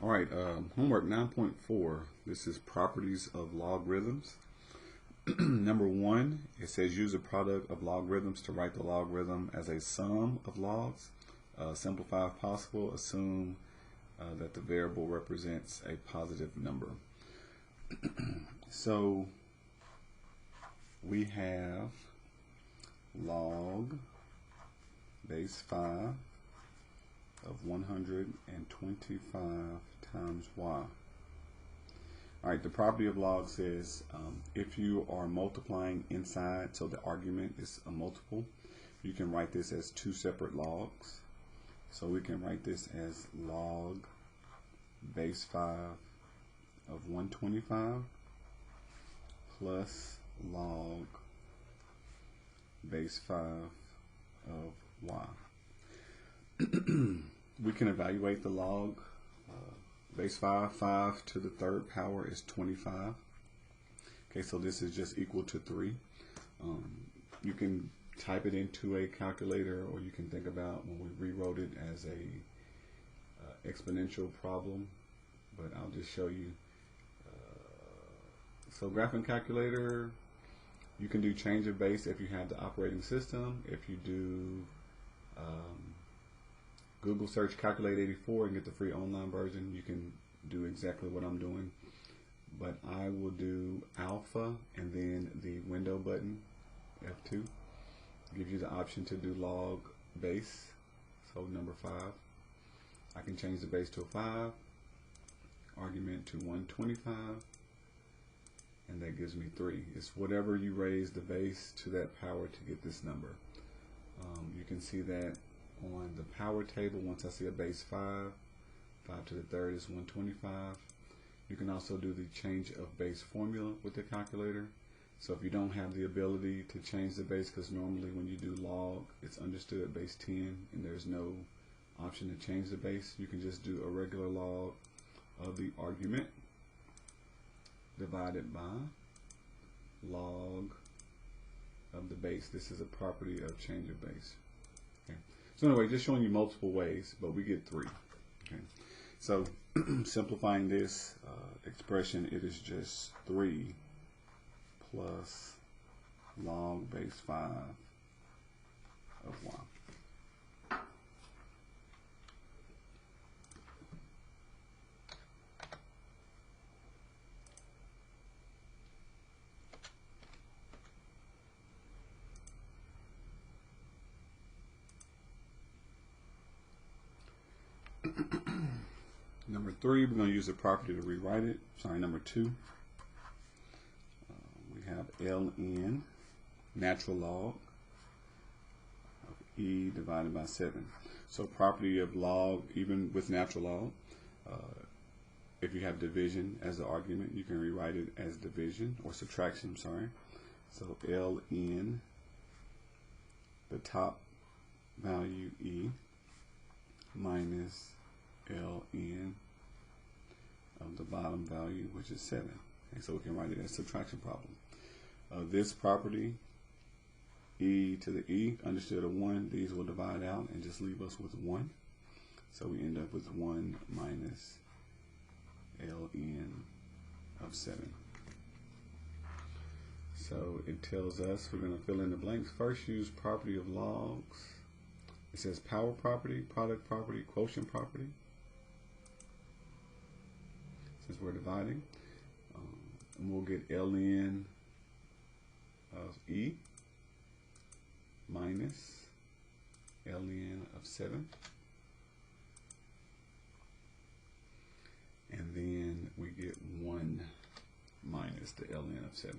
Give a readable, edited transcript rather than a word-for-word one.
All right, homework 9.4. This is properties of logarithms. Number 1, it says use a product of logarithms to write the logarithm as a sum of logs. Simplify if possible. Assume that the variable represents a positive number. So we have log base 5 of 125 times y. Alright, the property of log says if you are multiplying inside, so the argument is a multiple, you can write this as two separate logs. So we can write this as log base 5 of 125 plus log base 5 of y. We can evaluate the log. Base 5 to the third power is 25. Okay, so this is just equal to 3. You can type it into a calculator, or you can think about when we rewrote it as a exponential problem, but I'll just show you. So graphing calculator, you can do change of base if you have the operating system. If you do Google search calculate 84 and get the free online version, you can do exactly what I'm doing. But I will do alpha and then the window button, F2, gives you the option to do log base, so number 5. I can change the base to a 5, argument to 125, and that gives me 3. It's whatever you raise the base to that power to get this number. You can see that on the power table. Once I see a base 5 to the third is 125. You can also do the change of base formula with the calculator. So if you don't have the ability to change the base, because normally when you do log, it's understood at base 10 and there's no option to change the base, you can just do a regular log of the argument divided by log of the base. This is a property of change of base. Okay. So anyway, just showing you multiple ways, but we get 3. Okay. So simplifying this expression, it is just 3 plus log base 5 of y. Number 3, we're going to use the property to rewrite it. Sorry, number 2. We have ln, natural log, of e divided by 7. So property of log, even with natural log, if you have division as the argument, you can rewrite it as division, or subtraction, sorry. So ln, the top value e, minus ln of the bottom value, which is 7. Okay, so we can write it as a subtraction problem. This property, e to the e, understood of 1, these will divide out and just leave us with 1. So we end up with 1 minus ln of 7. So it tells us we're going to fill in the blanks. First, use property of logs. It says power property, product property, quotient property. Since we're dividing, and we'll get ln of e minus ln of 7, and then we get 1 minus the ln of 7.